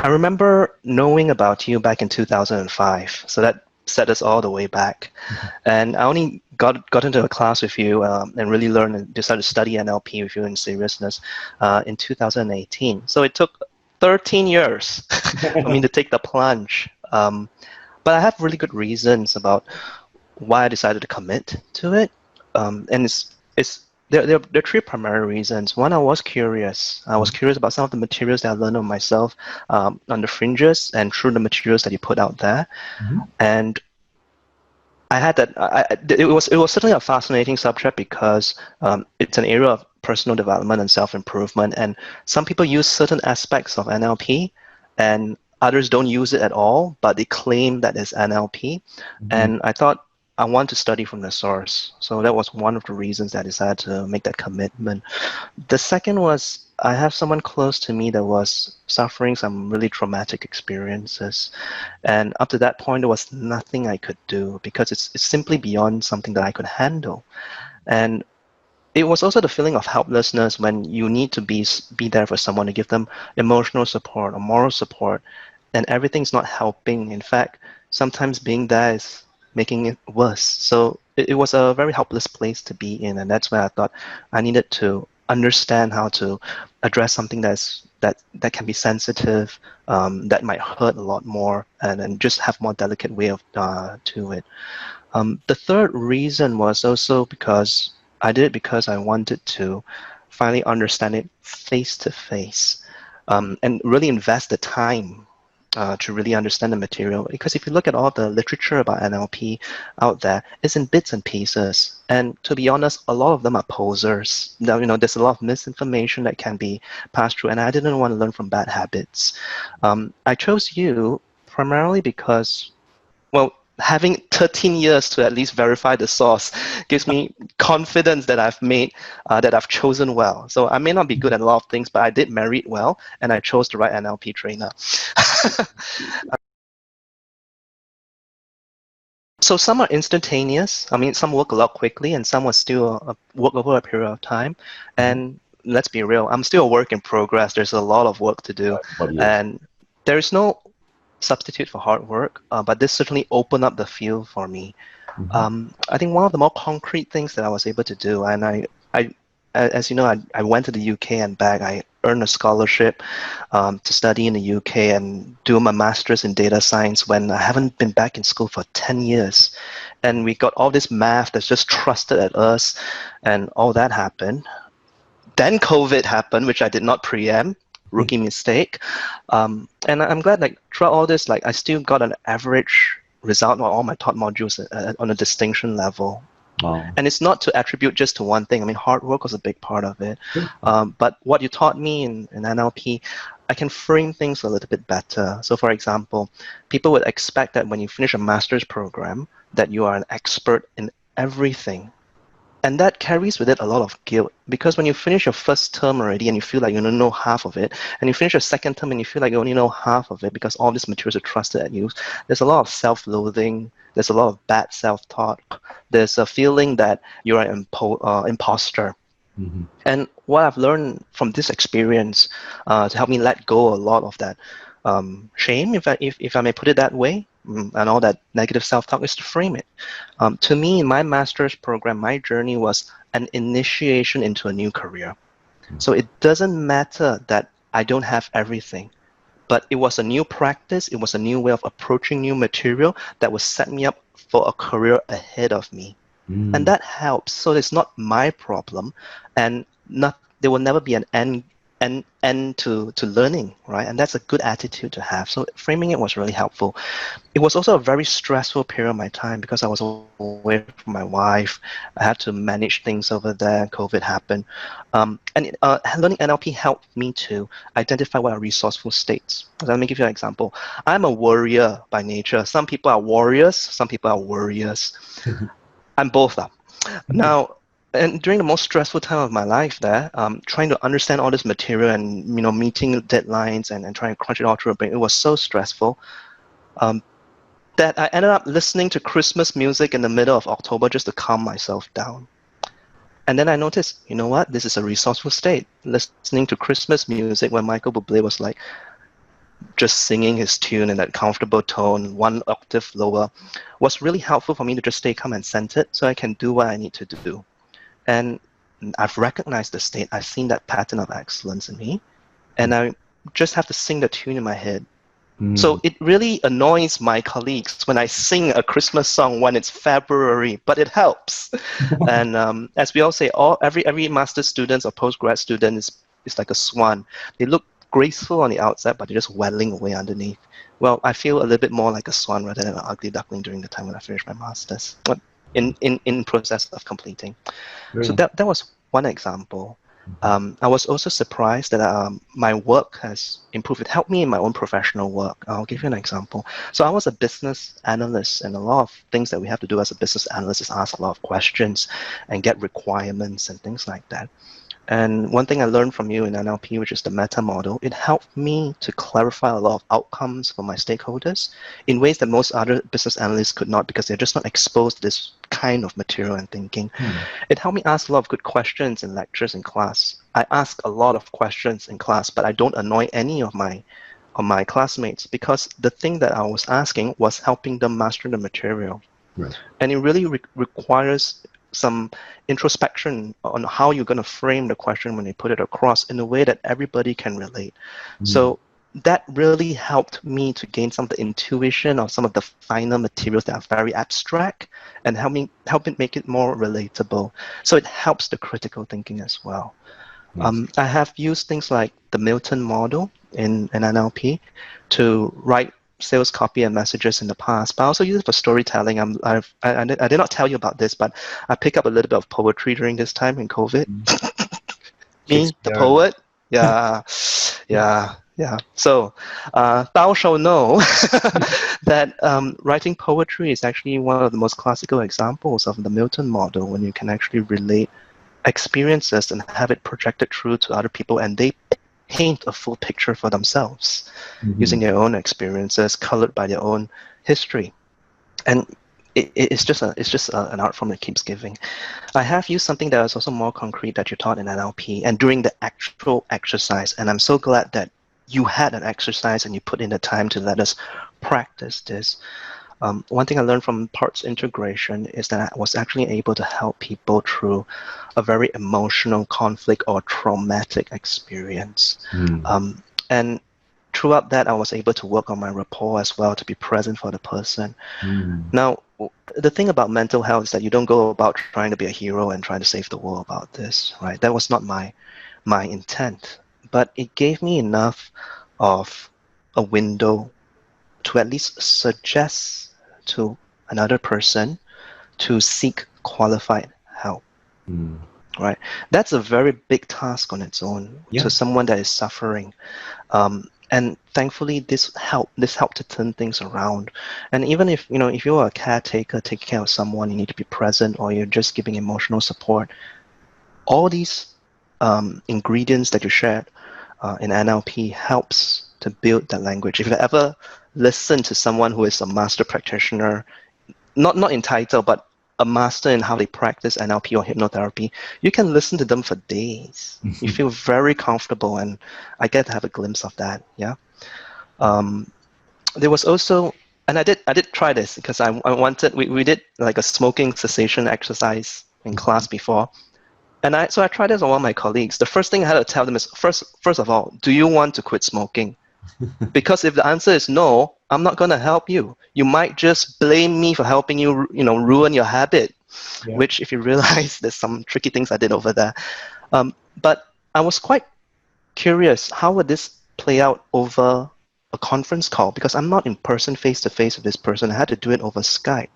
I remember knowing about you back in 2005, so that set us all the way back. And I only got into a class with you and really learned and decided to study NLP with you in seriousness in 2018. So it took 13 years for me to take the plunge. But I have really good reasons about why I decided to commit to it. And there are three primary reasons. One, I was curious. I was curious about some of the materials that I learned on myself on the fringes and through the materials that you put out there. And I had that. It was certainly a fascinating subject because it's an area of personal development and self-improvement. And some people use certain aspects of NLP, and others don't use it at all, but they claim that it's NLP. And I thought I want to study from the source. So that was one of the reasons that I decided to make that commitment. The second was I have someone close to me that was suffering some really traumatic experiences. And up to that point, there was nothing I could do because it's simply beyond something that I could handle. And it was also the feeling of helplessness when you need to be there for someone to give them emotional support or moral support, and everything's not helping. In fact, sometimes being there is making it worse. So it was a very helpless place to be in, and that's where I thought I needed to understand how to address something that can be sensitive, that might hurt a lot more, and just have more delicate way of to it. The third reason was also because I did it because I wanted to finally understand it face to face, and really invest the time to really understand the material. Because if you look at all the literature about NLP out there, it's in bits and pieces. And to be honest, a lot of them are posers. Now, there's a lot of misinformation that can be passed through, and I didn't want to learn from bad habits. I chose you primarily because, well, having 13 years to at least verify the source gives me confidence that I've chosen well. So I may not be good at a lot of things, but I did merit well, and I chose the right NLP trainer. So some are instantaneous. I mean, some work a lot quickly, and some will still work over a period of time. And let's be real, I'm still a work in progress. There's a lot of work to do, and there is no substitute for hard work, but this certainly opened up the field for me. I think one of the more concrete things that I was able to do, and I as you know, I went to the UK and back. I earned a scholarship to study in the UK and do my master's in data science when I haven't been back in school for 10 years. And we got all this math that's just trusted at us, and all that happened. Then COVID happened, which I did not preempt. Rookie mistake. And I'm glad, like, throughout all this, like, I still got an average result on all my taught modules on a distinction level. Wow. And it's not to attribute just to one thing. I mean, hard work was a big part of it. But what you taught me in NLP, I can frame things a little bit better. So for example, people would expect that when you finish a master's program, that you are an expert in everything. And that carries with it a lot of guilt, because when you finish your first term already and you feel like you don't know half of it, and you finish your second term and you feel like you only know half of it because all these materials are trusted at you, there's a lot of self-loathing, there's a lot of bad self-talk, there's a feeling that you're an imposter. And what I've learned from this experience to help me let go a lot of that shame, if I may put it that way, and all that negative self-talk, is to frame it. To me, in my master's program, my journey was an initiation into a new career. So it doesn't matter that I don't have everything, but it was a new practice, it was a new way of approaching new material that would set me up for a career ahead of me. And that helps. So it's not my problem, and there will never be an end to learning, right? And that's a good attitude to have. So framing it was really helpful. It was also a very stressful period of my time because I was away from my wife. I had to manage things over there. COVID happened. And learning NLP helped me to identify what are resourceful states. Let me give you an example. I'm a worrier by nature. Some people are warriors. Some people are worriers. I'm both up. Now, and during the most stressful time of my life there, trying to understand all this material and, meeting deadlines and trying to crunch it all through a brain, it was so stressful that I ended up listening to Christmas music in the middle of October just to calm myself down. And then I noticed, you know what? This is a resourceful state. Listening to Christmas music when Michael Bublé was like, just singing his tune in that comfortable tone, one octave lower, was really helpful for me to just stay calm and centered so I can do what I need to do. And I've recognized the state. I've seen that pattern of excellence in me, and I just have to sing the tune in my head. So it really annoys my colleagues when I sing a Christmas song when it's February, but it helps. And as we all say, every master's student or postgrad student is like a swan. They look graceful on the outside, but they're just waddling away underneath. Well, I feel a little bit more like a swan rather than an ugly duckling during the time when I finished my master's, in process of completing. So that was one example. I was also surprised that my work has improved. It helped me in my own professional work. I'll give you an example. So I was a business analyst, and a lot of things that we have to do as a business analyst is ask a lot of questions and get requirements and things like that. And one thing I learned from you in NLP, which is the meta model, it helped me to clarify a lot of outcomes for my stakeholders in ways that most other business analysts could not, because they're just not exposed to this kind of material and thinking. It helped me ask a lot of good questions in lectures in class. I ask a lot of questions in class, but I don't annoy any of my classmates, because the thing that I was asking was helping them master the material. And it really requires some introspection on how you're going to frame the question when you put it across in a way that everybody can relate. So that really helped me to gain some of the intuition of some of the finer materials that are very abstract, and help it make it more relatable. So it helps the critical thinking as well. I have used things like the Milton model in NLP to write sales copy and messages in the past, but I also use it for storytelling. I did not tell you about this, but I picked up a little bit of poetry during this time in COVID. Me, the poet. Yeah. So, thou shall know that writing poetry is actually one of the most classical examples of the Milton model, when you can actually relate experiences and have it projected through to other people, and they paint a full picture for themselves using their own experiences, colored by their own history. And it's just an art form that keeps giving. I have used something that is also more concrete that you taught in NLP and during the actual exercise, and I'm so glad that you had an exercise and you put in the time to let us practice this. One thing I learned from parts integration is that I was actually able to help people through a very emotional conflict or traumatic experience. And throughout that, I was able to work on my rapport as well, to be present for the person. Now, the thing about mental health is that you don't go about trying to be a hero and trying to save the world about this, right? That was not my intent, but it gave me enough of a window to at least suggest to another person to seek qualified help. Right? That's a very big task on its own to someone that is suffering. And thankfully, this helped to turn things around. And even if you're a caretaker, taking care of someone, you need to be present, or you're just giving emotional support, all these ingredients that you shared in NLP helps to build that language. If you ever listen to someone who is a master practitioner, not in title, but a master in how they practice NLP or hypnotherapy, you can listen to them for days. You feel very comfortable, and I get to have a glimpse of that. Yeah. There was also, and I did try this because I wanted. We did like a smoking cessation exercise in class before, and I tried this on one of my colleagues. The first thing I had to tell them is first of all, do you want to quit smoking? Because if the answer is no, I'm not going to help you. You might just blame me for helping you, ruin your habit, which if you realize there's some tricky things I did over there. But I was quite curious, how would this play out over a conference call? Because I'm not in person, face-to-face with this person. I had to do it over Skype.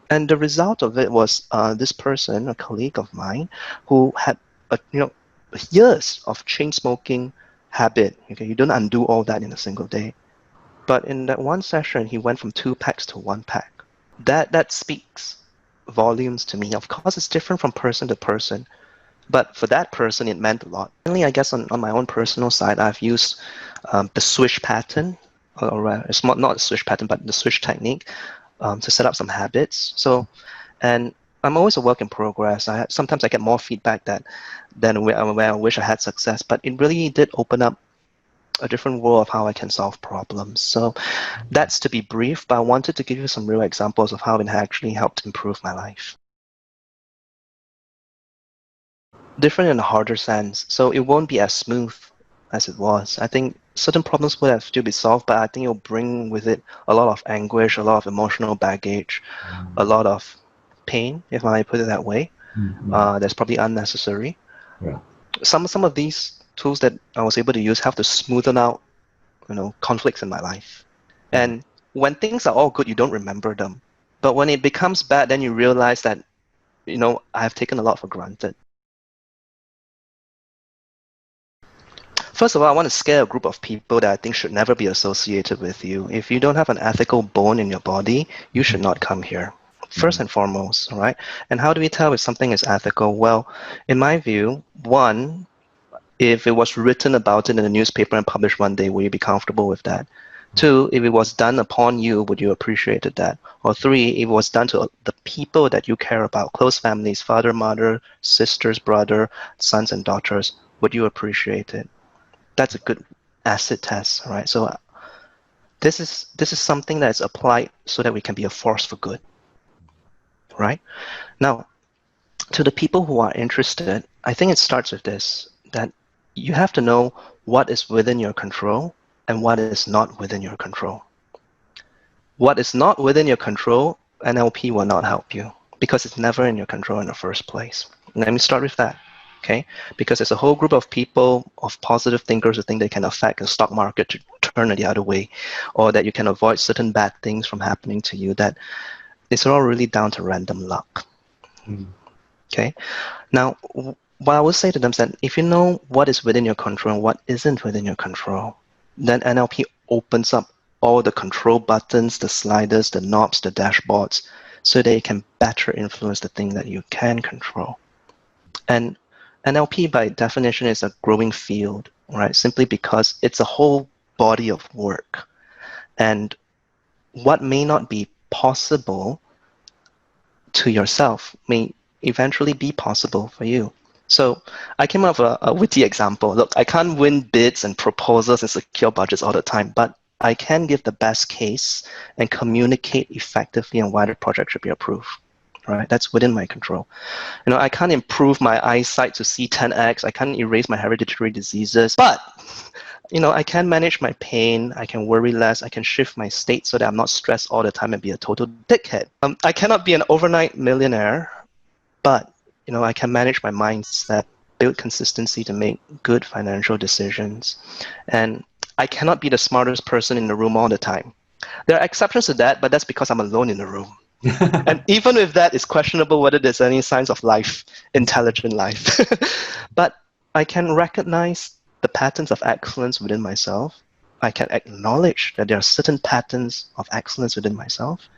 And the result of it was this person, a colleague of mine, who had years of chain smoking habit. Okay, you don't undo all that in a single day. But in that one session, he went from 2 packs to 1 pack. That speaks volumes to me. Of course, it's different from person to person, but for that person, it meant a lot. Finally, I guess on my own personal side, I've used the swish pattern, or it's not a swish pattern, but the swish technique to set up some habits. And I'm always a work in progress. Sometimes I get more feedback than where I wish I had success, but it really did open up a different world of how I can solve problems. So that's to be brief, but I wanted to give you some real examples of how it actually helped improve my life. Different in a harder sense. So it won't be as smooth as it was. I think certain problems will have to be solved, but I think it'll bring with it a lot of anguish, a lot of emotional baggage, a lot of pain, if I put it that way. That's probably unnecessary. Yeah. Some of these tools that I was able to use have to smoothen out, conflicts in my life. And when things are all good, you don't remember them. But when it becomes bad, then you realize that, I have taken a lot for granted. First of all, I want to scare a group of people that I think should never be associated with you. If you don't have an ethical bone in your body, you should not come here. First and foremost, all right? And how do we tell if something is ethical? Well, in my view, one, if it was written about it in a newspaper and published one day, will you be comfortable with that? Two, if it was done upon you, would you appreciate that? Or three, if it was done to the people that you care about, close families, father, mother, sisters, brother, sons and daughters, would you appreciate it? That's a good acid test, right? So this is something that's applied so that we can be a force for good, right? Now, to the people who are interested, I think it starts with this, that you have to know what is within your control and what is not within your control. What is not within your control, NLP will not help you because it's never in your control in the first place. Let me start with that, okay? Because there's a whole group of people, of positive thinkers who think they can affect the stock market to turn it the other way, or that you can avoid certain bad things from happening to you, that it's all really down to random luck. Okay? Now, what I would say to them is that if you know what is within your control and what isn't within your control, then NLP opens up all the control buttons, the sliders, the knobs, the dashboards, so that you can better influence the thing that you can control. And NLP, by definition, is a growing field, right? Simply because it's a whole body of work. And what may not be possible to yourself may eventually be possible for you. So I came up with a witty example. Look, I can't win bids and proposals and secure budgets all the time, but I can give the best case and communicate effectively on why the project should be approved. Right? That's within my control. I can't improve my eyesight to see 10x. I can't erase my hereditary diseases, but I can manage my pain. I can worry less. I can shift my state so that I'm not stressed all the time and be a total dickhead. I cannot be an overnight millionaire, but I can manage my mindset, build consistency to make good financial decisions, and I cannot be the smartest person in the room all the time. There are exceptions to that, but that's because I'm alone in the room. And even with that, it's questionable whether there's any signs of life, intelligent life. But I can recognize the patterns of excellence within myself. I can acknowledge that there are certain patterns of excellence within myself,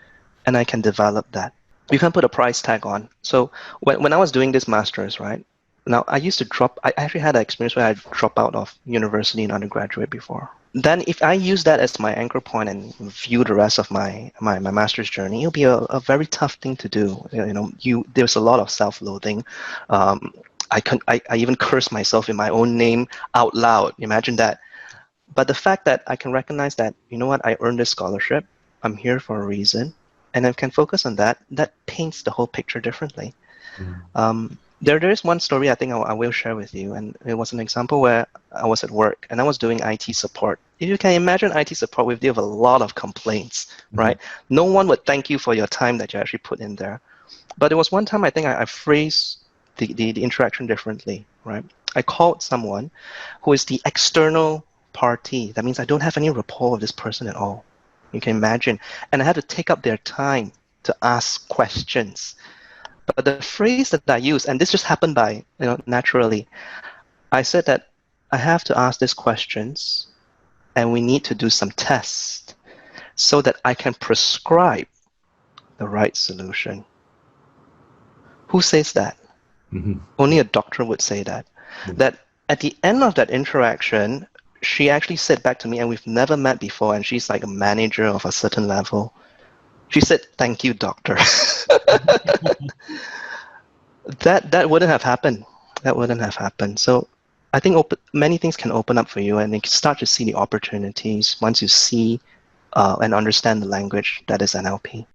and I can develop that. You can put a price tag on. So when I was doing this master's, right, now I used to I actually had an experience where I dropped out of university in undergraduate before. Then if I use that as my anchor point and view the rest of my master's journey, it'll be a very tough thing to do. There's a lot of self-loathing. I even curse myself in my own name out loud. Imagine that. But the fact that I can recognize that, I earned this scholarship. I'm here for a reason. And I can focus on that. That paints the whole picture differently. There is one story I think I will share with you, and it was an example where I was at work and I was doing IT support. If you can imagine IT support, we deal with a lot of complaints, right? No one would thank you for your time that you actually put in there. But there was one time I think I phrased the interaction differently, right? I called someone who is the external party. That means I don't have any rapport with this person at all. You can imagine. And I had to take up their time to ask questions. But the phrase that I use, and this just happened by, naturally, I said that I have to ask these questions and we need to do some tests so that I can prescribe the right solution. Who says that? Only a doctor would say that. That at the end of that interaction, she actually said back to me, and we've never met before, and she's like a manager of a certain level. She said, "Thank you, doctor." That wouldn't have happened. That wouldn't have happened. So I think many things can open up for you, and you can start to see the opportunities once you see and understand the language that is NLP.